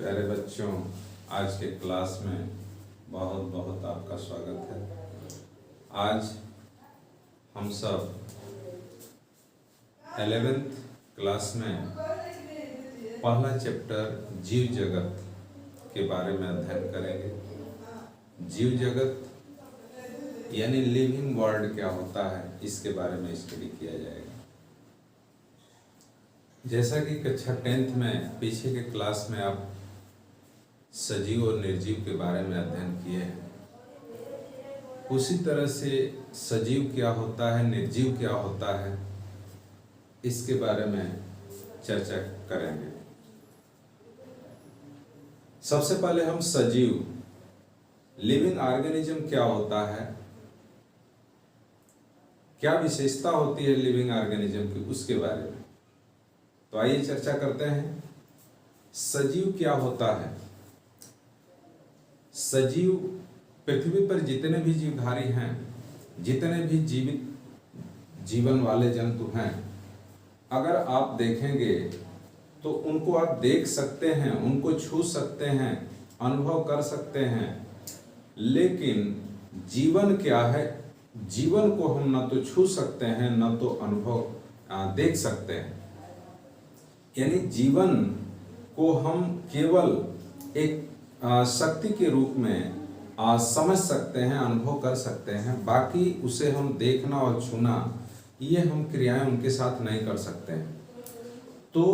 प्यारे बच्चों, आज के क्लास में बहुत बहुत आपका स्वागत है। आज हम सब 11th क्लास में पहला चैप्टर जीव जगत के बारे में अध्ययन करेंगे। जीव जगत यानी लिविंग वर्ल्ड क्या होता है, इसके बारे में स्टडी किया जाएगा। जैसा कि कक्षा 10th में पीछे के क्लास में आप सजीव और निर्जीव के बारे में अध्ययन किए हैं, उसी तरह से सजीव क्या होता है, निर्जीव क्या होता है, इसके बारे में चर्चा करेंगे। सबसे पहले हम सजीव लिविंग ऑर्गेनिज्म क्या होता है, क्या विशेषता होती है लिविंग ऑर्गेनिज्म की, उसके बारे में तो आइए चर्चा करते हैं। सजीव क्या होता है? सजीव पृथ्वी पर जितने भी जीवधारी हैं, जितने भी जीवित जीवन वाले जंतु हैं, अगर आप देखेंगे तो उनको आप देख सकते हैं, उनको छू सकते हैं, अनुभव कर सकते हैं, लेकिन जीवन क्या है? जीवन को हम न तो छू सकते हैं, न तो अनुभव देख सकते हैं। यानी जीवन को हम केवल एक शक्ति के रूप में समझ सकते हैं, अनुभव कर सकते हैं, बाकी उसे हम देखना और छूना, ये हम क्रियाएं उनके साथ नहीं कर सकते हैं। तो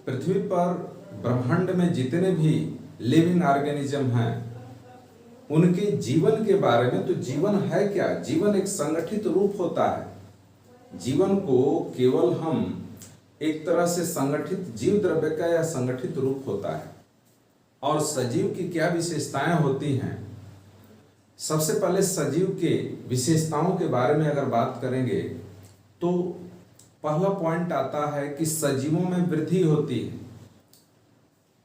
पृथ्वी पर ब्रह्मांड में जितने भी लिविंग ऑर्गेनिज्म हैं, उनके जीवन के बारे में, तो जीवन है क्या? जीवन एक संगठित रूप होता है। जीवन को केवल हम एक तरह से संगठित जीव द्रव्य का या संगठित रूप होता है। और सजीव की क्या विशेषताएं होती हैं? सबसे पहले सजीव के विशेषताओं के बारे में अगर बात करेंगे तो पहला पॉइंट आता है कि सजीवों में वृद्धि होती है।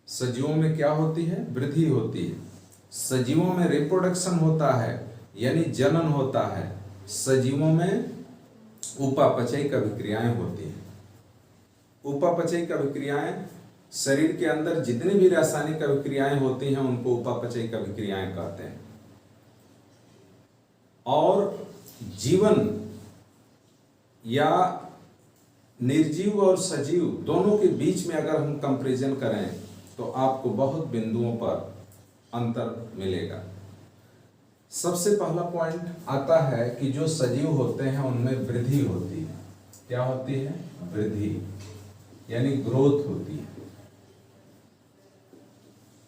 सजीवों में क्या होती है? वृद्धि होती है। सजीवों में रिप्रोडक्शन होता है, यानी जनन होता है। सजीवों में उपापचयिक अभिक्रियाएं होती हैं। उपापचयिक अभिक्रियाएं, शरीर के अंदर जितनी भी रासायनिक अभिक्रियाएं होती हैं उनको उपापचयिक अभिक्रियाएं कहते हैं। और जीवन या निर्जीव और सजीव दोनों के बीच में अगर हम कंपैरिजन करें तो आपको बहुत बिंदुओं पर अंतर मिलेगा। सबसे पहला पॉइंट आता है कि जो सजीव होते हैं उनमें वृद्धि होती है। क्या होती है? वृद्धि, यानी ग्रोथ होती है।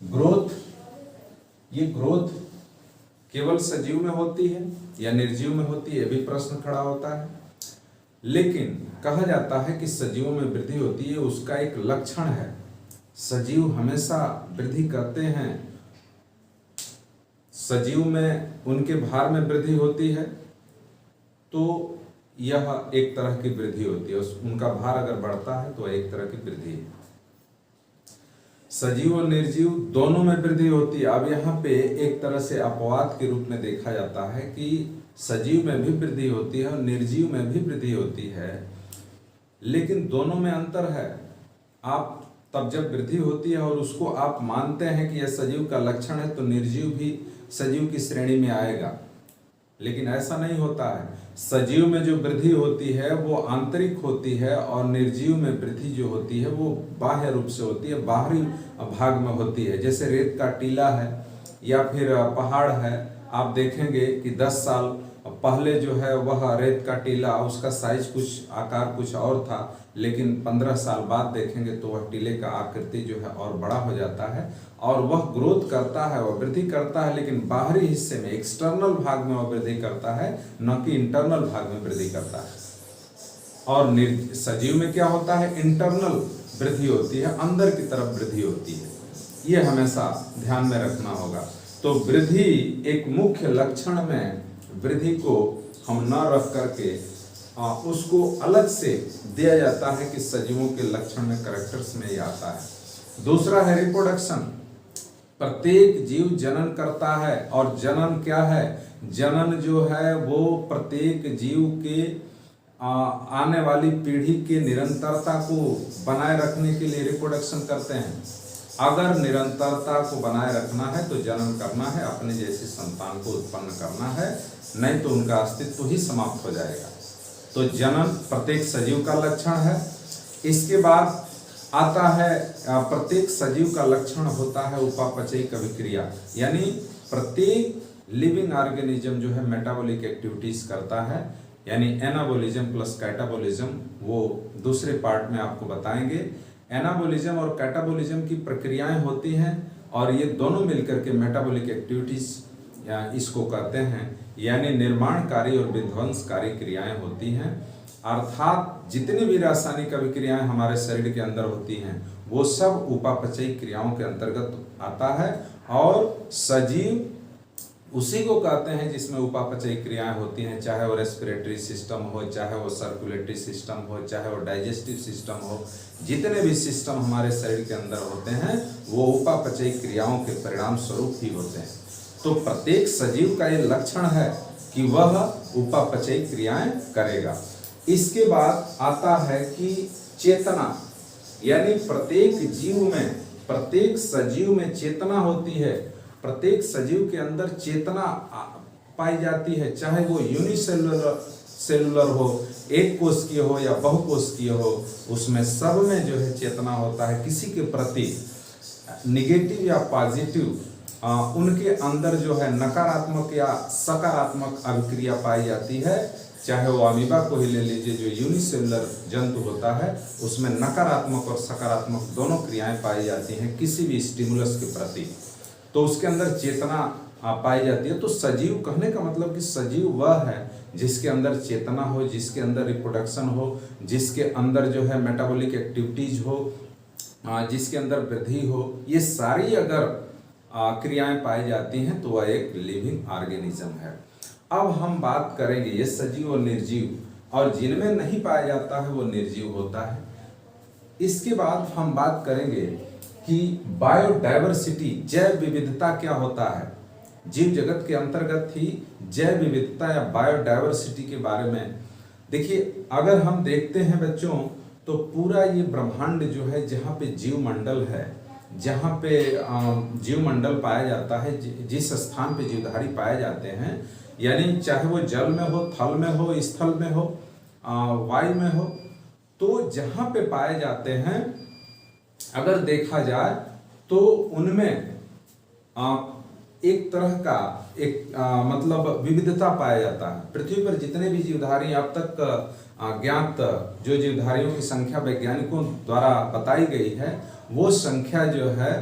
ग्रोथ, ये ग्रोथ केवल सजीव में होती है या निर्जीव में होती है, भी प्रश्न खड़ा होता है। लेकिन कहा जाता है कि सजीवों में वृद्धि होती है, उसका एक लक्षण है। सजीव हमेशा वृद्धि करते हैं। सजीव में उनके भार में वृद्धि होती है, तो यह एक तरह की वृद्धि होती है। उनका भार अगर बढ़ता है तो एक तरह की वृद्धि है। सजीव और निर्जीव दोनों में वृद्धि होती है। अब यहाँ पे एक तरह से अपवाद के रूप में देखा जाता है कि सजीव में भी वृद्धि होती है और निर्जीव में भी वृद्धि होती है, लेकिन दोनों में अंतर है। आप तब जब वृद्धि होती है और उसको आप मानते हैं कि यह सजीव का लक्षण है, तो निर्जीव भी सजीव की श्रेणी में आएगा, लेकिन ऐसा नहीं होता है। सजीव में जो वृद्धि होती है वो आंतरिक होती है और निर्जीव में वृद्धि जो होती है वो बाह्य रूप से होती है, बाहरी भाग में होती है। जैसे रेत का टीला है या फिर पहाड़ है, आप देखेंगे कि 10 साल पहले जो है वह रेत का टीला, उसका साइज कुछ, आकार कुछ और था, लेकिन 15 साल बाद देखेंगे तो वह टीले का आकृति जो है और बड़ा हो जाता है और वह ग्रोथ करता है, वह वृद्धि करता है, लेकिन बाहरी हिस्से में, एक्सटर्नल भाग में वह वृद्धि करता है, न कि इंटरनल भाग में वृद्धि करता है। और सजीव में क्या होता है? इंटरनल वृद्धि होती है, अंदर की तरफ वृद्धि होती है। ये हमेशा ध्यान में रखना होगा। तो वृद्धि एक मुख्य लक्षण में वृद्धि को हम न रख करके उसको अलग से दिया जाता है कि सजीवों के लक्षण में, कैरेक्टर्स में ये आता है। दूसरा है रिप्रोडक्शन। प्रत्येक जीव जनन करता है, और जनन क्या है? जनन जो है वो प्रत्येक जीव के आने वाली पीढ़ी के निरंतरता को बनाए रखने के लिए रिप्रोडक्शन करते हैं। अगर निरंतरता को बनाए रखना है तो जन्म करना है, अपने जैसे संतान को उत्पन्न करना है, नहीं तो उनका अस्तित्व ही समाप्त हो जाएगा। तो जन्म प्रत्येक सजीव का लक्षण है। इसके बाद आता है प्रत्येक सजीव का लक्षण होता है उपापचयिक अभिक्रिया, यानी प्रत्येक लिविंग ऑर्गेनिज्म जो है मेटाबॉलिक एक्टिविटीज करता है, यानी एनाबोलिज्म प्लस कैटाबोलिज्म, वो दूसरे पार्ट में आपको बताएंगे। एनाबोलिज्म और कैटाबोलिज्म की प्रक्रियाएं होती हैं और ये दोनों मिलकर के मेटाबॉलिक एक्टिविटीज इसको कहते हैं, यानी निर्माणकारी और विध्वंसकारी क्रियाएं होती हैं। अर्थात जितनी भी रासायनिक अभिक्रियाएं हमारे शरीर के अंदर होती हैं वो सब उपापचयी क्रियाओं के अंतर्गत आता है। और सजीव उसी को कहते हैं जिसमें उपापचयी क्रियाएं होती हैं, चाहे वो रेस्पिरेटरी सिस्टम हो, चाहे वो सर्कुलेटरी सिस्टम हो, चाहे वो डाइजेस्टिव सिस्टम हो। जितने भी सिस्टम हमारे शरीर के अंदर होते हैं वो उपापचयी क्रियाओं के परिणाम स्वरूप ही होते हैं। तो प्रत्येक सजीव का ये लक्षण है कि वह उपापचयी क्रियाएं करेगा। इसके बाद आता है कि चेतना, यानी प्रत्येक जीव में, प्रत्येक सजीव में चेतना होती है। प्रत्येक सजीव के अंदर चेतना पाई जाती है, चाहे वो यूनिसेलुलर हो, एक कोशिकीय हो या बहुकोशिकीय हो, उसमें सब में जो है चेतना होता है। किसी के प्रति निगेटिव या पॉजिटिव उनके अंदर जो है नकारात्मक या सकारात्मक अभिक्रिया पाई जाती है। चाहे वो अमीबा को ही ले लीजिए, जो यूनिसेलुलर जंतु होता है, उसमें नकारात्मक और सकारात्मक दोनों क्रियाएं पाई जाती हैं किसी भी स्टिमुलस के प्रति, तो उसके अंदर चेतना पाई जाती है। तो सजीव कहने का मतलब कि सजीव वह है जिसके अंदर चेतना हो, जिसके अंदर रिप्रोडक्शन हो, जिसके अंदर जो है मेटाबॉलिक एक्टिविटीज हो, जिसके अंदर वृद्धि हो। ये सारी अगर क्रियाएं पाई जाती हैं तो वह एक लिविंग ऑर्गेनिज्म है। अब हम बात करेंगे ये सजीव और निर्जीव, और जिनमें नहीं पाया जाता है वो निर्जीव होता है। इसके बाद हम बात करेंगे कि बायोडाइवर्सिटी, जैव विविधता क्या होता है। जीव जगत के अंतर्गत ही जैव विविधता या बायोडाइवर्सिटी के बारे में देखिए, अगर हम देखते हैं बच्चों तो पूरा ये ब्रह्मांड जो है, जहाँ पे जीव मंडल है, जहाँ पे जीव मंडल पाया जाता है, जिस स्थान पे जीवधारी पाए जाते हैं, यानी चाहे वो जल में हो, थल में हो, स्थल में हो, वायु में हो, तो जहाँ पे पाए जाते हैं अगर देखा जाए तो उनमें एक तरह का मतलब विविधता पाया जाता है। पृथ्वी पर जितने भी जीवधारी अब तक ज्ञात जो जीवधारियों की संख्या वैज्ञानिकों द्वारा बताई गई है, वो संख्या जो है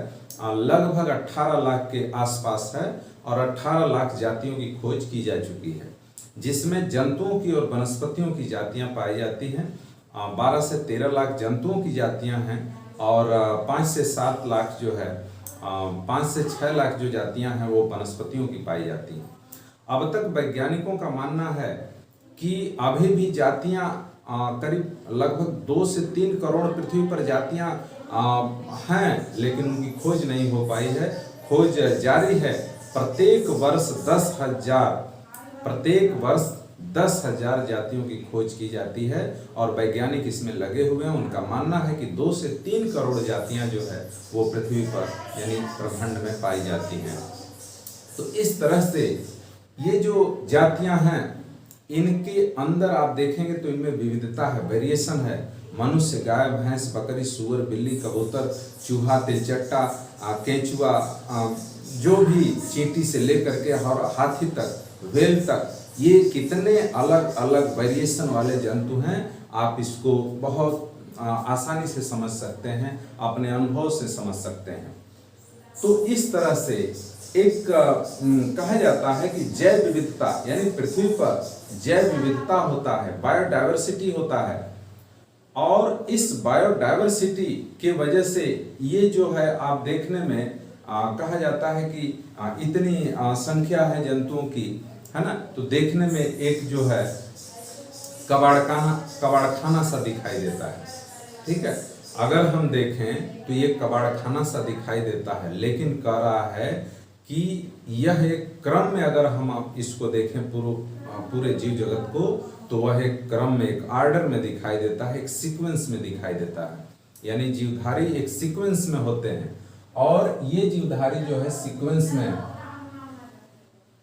लगभग 18 लाख के आसपास है, और 18 लाख जातियों की खोज की जा चुकी है, जिसमें जंतुओं की और वनस्पतियों की जातियां पाई जाती हैं। 12 से 13 लाख जंतुओं की जातियां हैं, और 5 से 7 लाख जो है 5 से 6 लाख जो जातियां हैं वो वनस्पतियों की पाई जाती हैं। अब तक वैज्ञानिकों का मानना है कि अभी भी जातियां करीब लगभग 2 से 3 करोड़ पृथ्वी पर जातियां हैं, लेकिन उनकी खोज नहीं हो पाई है। खोज जारी है। प्रत्येक वर्ष 10,000 जातियों की खोज की जाती है, और वैज्ञानिक इसमें लगे हुए हैं। उनका मानना है कि 2 से 3 करोड़ जातियां जो है वो पृथ्वी पर यानी ब्रह्मांड में पाई जाती हैं। तो इस तरह से ये जो जातियां हैं, इनके अंदर आप देखेंगे तो इनमें विविधता है, वेरिएशन है। मनुष्य, गाय, भैंस, बकरी, सुअर, बिल्ली, कबूतर, चूहा, तिलचट्टा, केंचुआ, जो भी चींटी से लेकर के और हाथी तक, व्हेल तक, ये कितने अलग अलग वेरिएशन वाले जंतु हैं। आप इसको बहुत आसानी से समझ सकते हैं, अपने अनुभव से समझ सकते हैं। तो इस तरह से एक कहा जाता है कि जैव विविधता, यानी पृथ्वी पर जैव विविधता होता है, बायोडाइवर्सिटी होता है, और इस बायोडाइवर्सिटी के वजह से ये जो है आप देखने में कहा जाता है कि इतनी संख्या है जंतुओं की, है ना, तो देखने में एक जो है कबाड़खाना सा दिखाई देता है। ठीक है, अगर हम देखें तो ये कबाड़खाना सा दिखाई देता है, लेकिन कह रहा है कि यह एक क्रम में, अगर हम इसको देखें पूरे जीव जगत को, तो वह एक क्रम में, एक आर्डर में दिखाई देता है, एक सीक्वेंस में दिखाई देता है। यानी जीवधारी एक सीक्वेंस में होते हैं, और ये जीवधारी जो है सीक्वेंस में,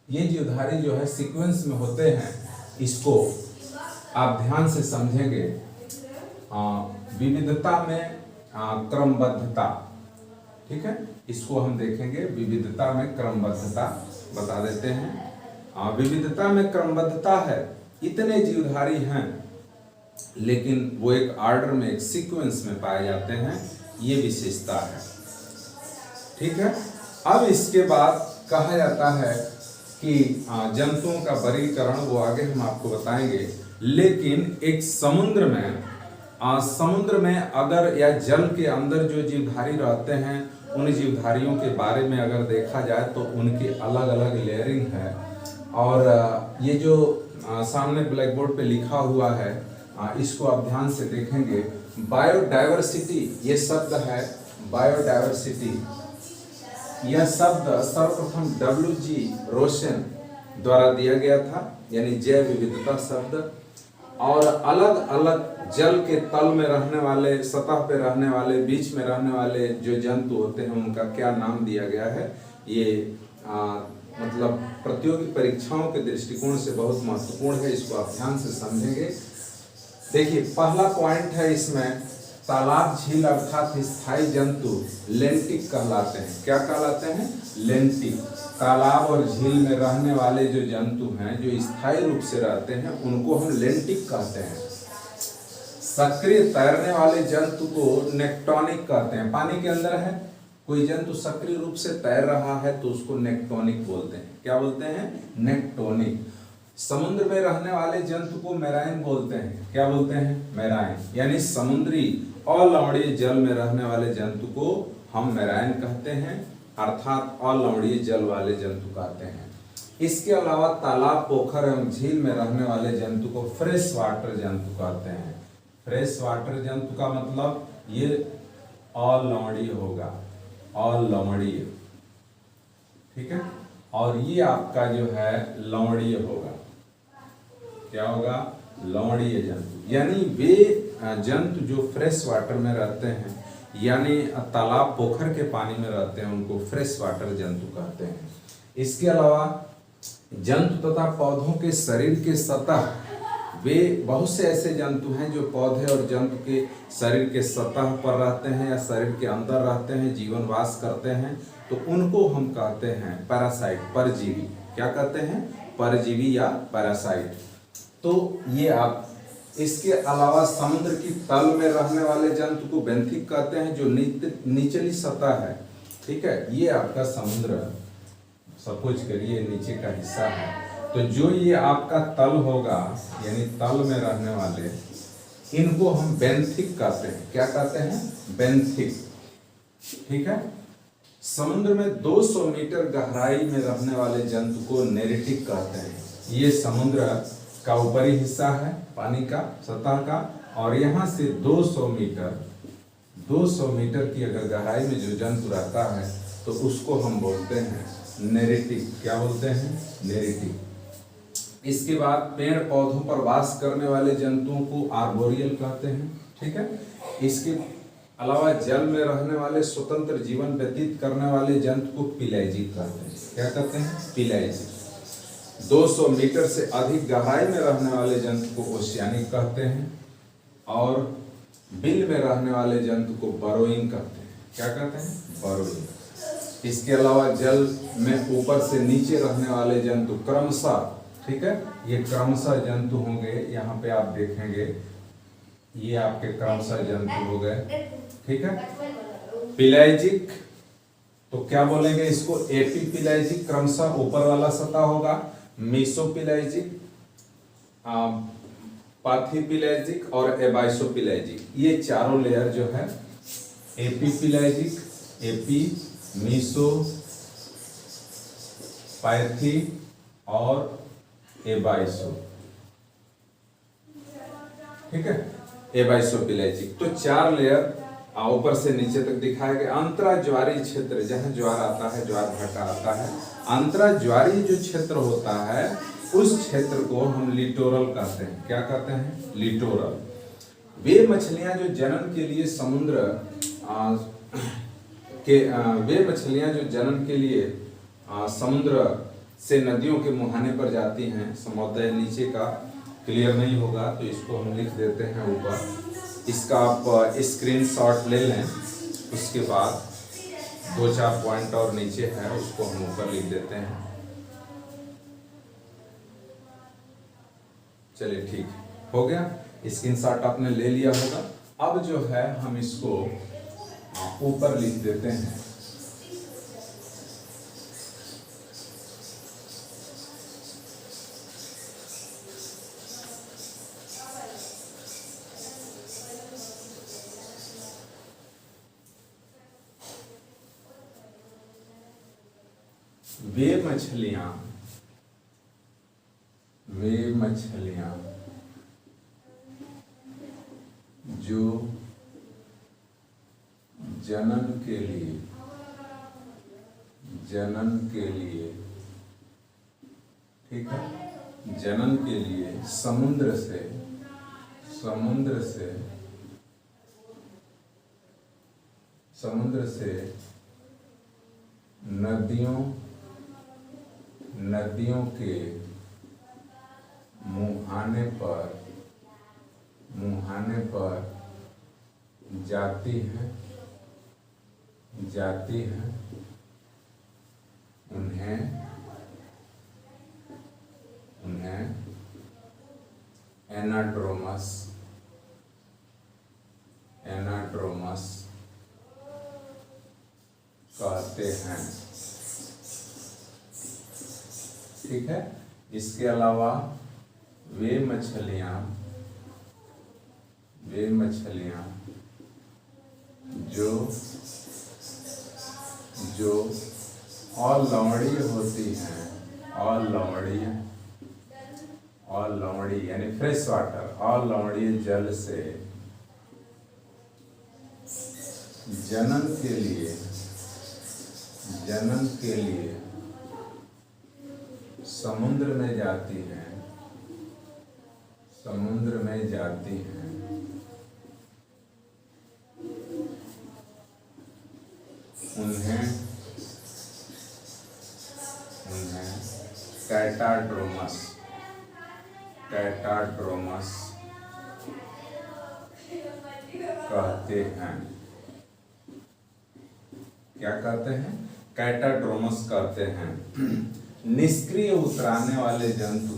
ये जीवधारी जो है सीक्वेंस में होते हैं। इसको आप ध्यान से समझेंगे। विविधता में क्रमबद्धता, ठीक है, इसको हम देखेंगे। विविधता में क्रमबद्धता बता देते हैं। विविधता में क्रमबद्धता है, इतने जीवधारी हैं लेकिन वो एक ऑर्डर में, एक सीक्वेंस में पाए जाते हैं, ये विशेषता है, ठीक है। अब इसके बाद कहा जाता है कि जंतुओं का वर्गीकरण वो आगे हम आपको बताएंगे। लेकिन एक समुद्र में अगर या जल के अंदर जो जीवधारी रहते हैं, उन जीवधारियों के बारे में अगर देखा जाए तो उनकी अलग अलग लेयरिंग है। और ये जो सामने ब्लैक बोर्ड पे लिखा हुआ है, इसको आप ध्यान से देखेंगे। बायोडायवर्सिटी, ये शब्द है बायोडायवर्सिटी। यह शब्द सर्वप्रथम W.G. रोशन द्वारा दिया गया था, यानी जैव विविधता शब्द। और अलग अलग जल के तल में रहने वाले, सतह पे रहने वाले, बीच में रहने वाले जो जंतु होते हैं उनका क्या नाम दिया गया है, ये मतलब प्रतियोगी परीक्षाओं के दृष्टिकोण से बहुत महत्वपूर्ण है। इसको आप ध्यान से समझेंगे। देखिए, पहला पॉइंट है इसमें, तालाब झील अर्थात स्थायी जंतु लेंटिक कहलाते हैं। क्या कहलाते हैं? लेंटिक। तालाब और झील में रहने वाले जो जंतु हैं, जो स्थायी रूप से रहते हैं, उनको हम लेंटिक कहते हैं। सक्रिय तैरने वाले जंतु को नेक्टोनिक कहते हैं। पानी के अंदर है, कोई जंतु सक्रिय रूप से तैर रहा है तो उसको नेक्टोनिक बोलते हैं। क्या बोलते हैं? नेक्टोनिक। समुद्र में रहने वाले जंतु को मैराइन बोलते हैं। क्या बोलते हैं? मैराइन। यानी समुद्री अलवणीय जल में रहने वाले जंतु को हम मैराइन कहते हैं, अर्थात अलवणीय जल वाले जंतु कहते हैं। इसके अलावा तालाब, पोखर एवं झील में रहने वाले जंतु को फ्रेश वाटर जंतु कहते हैं। फ्रेश वाटर जंतु का मतलब ये अलवणीय होगा, अलवणीय, ठीक है। और ये आपका जो है लवणीय होगा। क्या होगा? लवणीय जंतु। यानी वे जंतु जो फ्रेश वाटर में रहते हैं, यानी तालाब, पोखर के पानी में रहते हैं, उनको फ्रेश वाटर जंतु कहते हैं। इसके अलावा जंतु तथा पौधों के शरीर के सतह, वे बहुत से ऐसे जंतु हैं जो पौधे और जंतु के शरीर के सतह पर रहते हैं या शरीर के अंदर रहते हैं, जीवन वास करते हैं, तो उनको हम कहते हैं पैरासाइट, परजीवी। क्या कहते हैं? परजीवी या पैरासाइट। तो ये आप, इसके अलावा समुद्र की तल में रहने वाले जंतु को बेंथिक कहते हैं, जो निचली सतह है, ठीक है। ये आपका समुद्र, सपोज करिए नीचे का हिस्सा है, तो जो ये आपका तल होगा, यानी तल में रहने वाले, इनको हम बेंथिक कहते हैं। क्या कहते हैं? बेंथिक, ठीक है। समुद्र में 200 मीटर गहराई में रहने वाले जंतु को नेरिटिक कहते हैं। ये समुद्र का ऊपरी हिस्सा है, पानी का सतह का, और यहाँ से 200 मीटर की अगर गहराई में जो जंतु रहता है तो उसको हम बोलते हैं नेरिटिक। क्या बोलते हैं? नेरिटिक। इसके बाद पेड़ पौधों पर वास करने वाले जंतुओं को आर्बोरियल कहते हैं, ठीक है। इसके अलावा जल में रहने वाले, स्वतंत्र जीवन व्यतीत करने वाले जंतु को पिलैजिक कहते हैं। क्या कहते हैं? पिलैजिक। 200 मीटर से अधिक गहराई में रहने वाले जंतु को ओशियानिक कहते हैं, और बिल में रहने वाले जंतु को बरोइंग कहते हैं। क्या कहते हैं? बरोइंग। इसके अलावा जल में ऊपर से नीचे रहने वाले जंतु क्रमशः, ठीक है, ये क्रमशः जंतु होंगे। यहाँ पे आप देखेंगे, ये आपके क्रमशः जंतु हो गए, ठीक है। पिलैजिक, तो क्या बोलेंगे इसको? एपीपिलैजिक, क्रमशः ऊपर वाला सतह होगा। मीसोपिलैजिक, पाथीपिलैजिक और एबाइसोपिलैजिक, ये चारों लेयर जो है, एपीपिलैजिक, एपी, मीसो, पाथी और एबाइसो, ठीक है, एबाइसोपिलैजिक। तो 4 लेयर ऊपर से नीचे तक दिखाया गया। अंतरा ज्वारी क्षेत्र, जहाँ ज्वार आता है, ज्वार भाटा आता है, अंतरा ज्वारी जो क्षेत्र होता है, उस क्षेत्र को हम लिटोरल कहते हैं। क्या कहते हैं? लिटोरल। वे मछलियां जो जनन के लिए समुद्र कि वे मछलियां जो जन्म के लिए समुद्र से नदियों के मुहाने पर जाती हैं। समुद्र नीचे का क्लियर नहीं होगा तो इसको हम लिख देते हैं ऊपर। इसका आप स्क्रीनशॉट ले लें, उसके बाद 2-4 पॉइंट और नीचे है उसको हम ऊपर लिख देते हैं। चलिए ठीक हो गया, स्क्रीनशॉट आपने ले लिया होगा। अब जो है हम इसको ऊपर लिख देते हैं। वे मछलियां जो जनन के लिए ठीक है, जनन के लिए समुद्र से नदियों के मुहाने पर जाती हैं, उन्हें एनाड्रोमस कहते हैं। ठीक है, इसके अलावा वे मछलियां जो अलवणीय होती हैं, अलवणीय यानी फ्रेश वाटर, अलवणीय जल से जनन के लिए समुद्र में जाती हैं, उन्हें कैटाड्रोमस कहते हैं। क्या कहते हैं? कैटाड्रोमस कहते हैं। निष्क्रिय उतराने वाले जंतु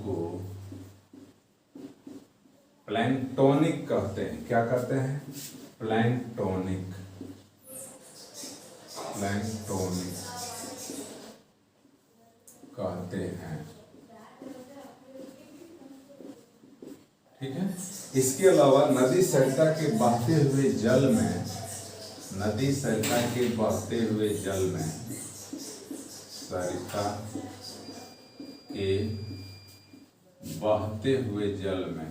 को प्लैंक्टोनिक कहते हैं। क्या कहते हैं? प्लैंक्टोनिक कहते हैं। ठीक है, इसके अलावा नदी सरिता के बहते हुए जल में सरिता के बहते हुए जल में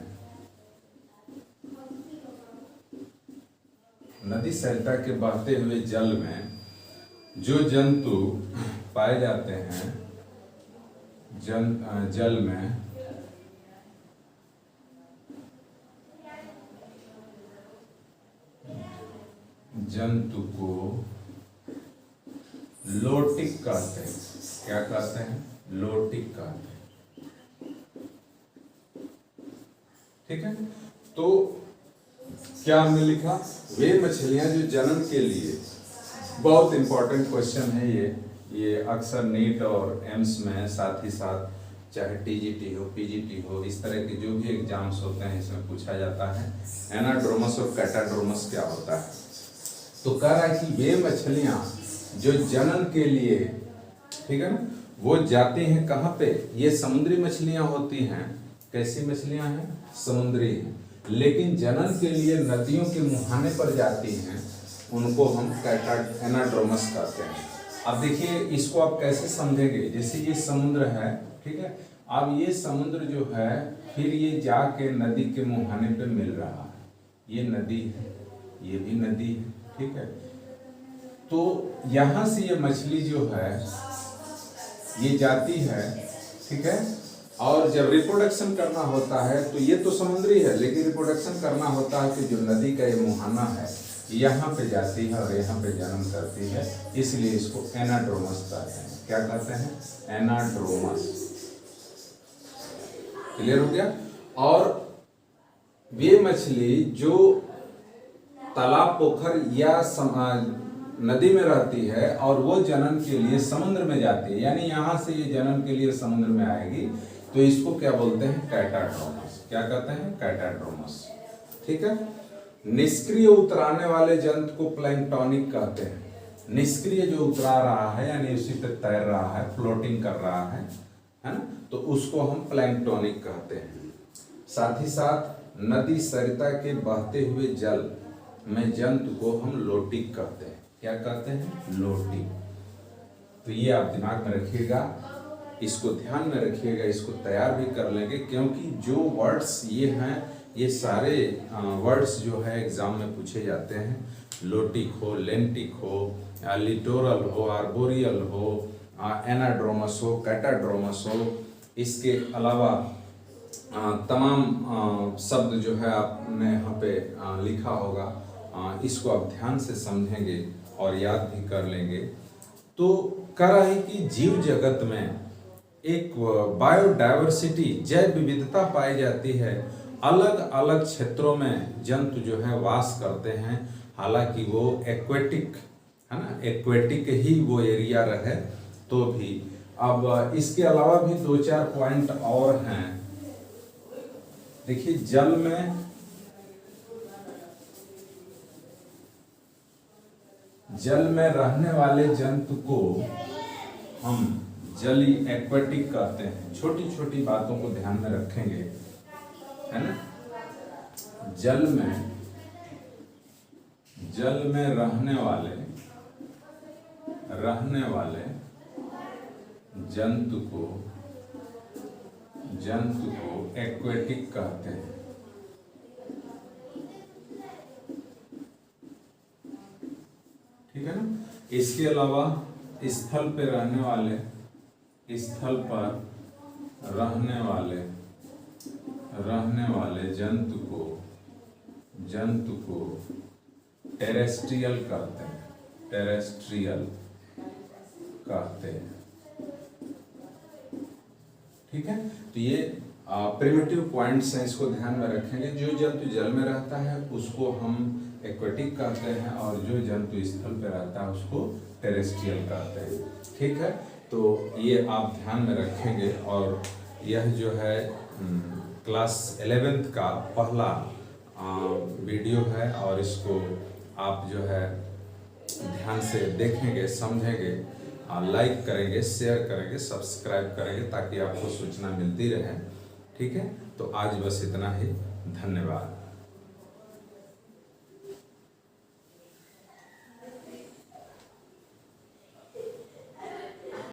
नदी सरिता के बहते हुए जल में जो जंतु पाए जाते हैं, जल में जंतु को लोटिक कहते हैं। क्या कहते हैं? लोटिक कहते हैं। ठीक है, तो क्या हमने लिखा? वे मछलियां जो जन्म के लिए, बहुत इंपॉर्टेंट क्वेश्चन है ये अक्सर नीट और एम्स में, साथ ही साथ चाहे टीजीटी हो, पीजीटी हो, इस तरह के जो भी एग्जाम्स होते हैं इसमें पूछा जाता है। एनाड्रोमस और कैटाड्रोमस क्या होता है? तो कह रहा है कि वे मछलियां जो जनन के लिए, ठीक है ना, वो जाती हैं कहाँ पे? ये समुद्री मछलियां होती हैं। कैसी मछलियां हैं? समुद्री हैं, लेकिन जनन के लिए नदियों के मुहाने पर जाती हैं, उनको हम एनाड्रोमस कहते हैं। अब देखिए इसको आप कैसे समझेंगे? जैसे ये समुद्र है, ठीक है, अब ये समुद्र जो है फिर ये जाके नदी के मुहाने पे मिल रहा है। ये नदी है, ये भी नदी है, ठीक है। तो यहाँ से ये मछली जो है ये जाती है, ठीक है। और जब रिप्रोडक्शन करना होता है तो ये तो समुद्री है, लेकिन रिप्रोडक्शन करना होता है कि जो नदी का ये मुहाना है यहाँ पे जाती है और यहाँ पे जन्म करती है, इसलिए इसको एनाड्रोमस कहते हैं। क्या कहते हैं? एनाड्रोमस। क्लियर हो गया। और वे मछली जो तालाब, पोखर या नदी में रहती है और वो जनन के लिए समुद्र में जाती है, यानी यहाँ से ये जनन के लिए समुद्र में आएगी, तो इसको क्या बोलते हैं? कैटाड्रोमस। क्या कहते हैं? कैटाड्रोमस। ठीक है। निष्क्रिय उतराने वाले जंतु को प्लैंक्टोनिक कहते हैं। निष्क्रिय जो उतरा रहा है यानी उसी पे तैर रहा है, फ्लोटिंग कर रहा है ना, तो उसको हम प्लैंक्टोनिक कहते हैं। साथ ही साथ नदी सरिता के बहते हुए जल में जंतु को हम लोटिक कहते हैं। क्या कहते हैं? लोटिक। तो ये आप दिमाग में रखिएगा, इसको ध्यान में रखिएगा, इसको तैयार भी कर लेंगे, क्योंकि जो वर्ड्स ये हैं ये सारे वर्ड्स जो है एग्जाम में पूछे जाते हैं। लोटिक हो, लेंटिक हो, लिटोरल हो, आर्बोरियल हो, एनाड्रोमस हो, कैटाड्रोमस हो, इसके अलावा तमाम शब्द जो है आपने यहाँ पे लिखा होगा, इसको आप ध्यान से समझेंगे और याद भी कर लेंगे। तो कह रहा है कि जीव जगत में एक बायोडाइवर्सिटी, जैव विविधता पाई जाती है। अलग अलग क्षेत्रों में जंतु जो है वास करते हैं, हालांकि वो एक्वेटिक है ना, एक्वेटिक ही वो एरिया रहे तो भी। अब इसके अलावा भी 2-4 पॉइंट और हैं। देखिए, जल में रहने वाले जंतु को हम जली एक्वेटिक कहते हैं। छोटी छोटी बातों को ध्यान में रखेंगे, है ना। जल में रहने वाले जंतु को एक्वेटिक कहते हैं। ठीक है ना। इसके अलावा स्थल पर रहने वाले जंतु को टेरेस्ट्रियल कहते हैं। ठीक है। तो ये प्रिमिटिव पॉइंट्स हैं, इसको ध्यान में रखेंगे। जो जंतु जल में रहता है उसको हम एक्वेटिक कहते हैं, और जो जंतु स्थल पे रहता है उसको टेरेस्ट्रियल कहते हैं। ठीक है। तो ये आप ध्यान में रखेंगे। और यह जो है क्लास 11th का पहला वीडियो है, और इसको आप जो है ध्यान से देखेंगे, समझेंगे, लाइक करेंगे, शेयर करेंगे, सब्सक्राइब करेंगे, ताकि आपको सूचना मिलती रहे। ठीक है। तो आज बस इतना ही। धन्यवाद।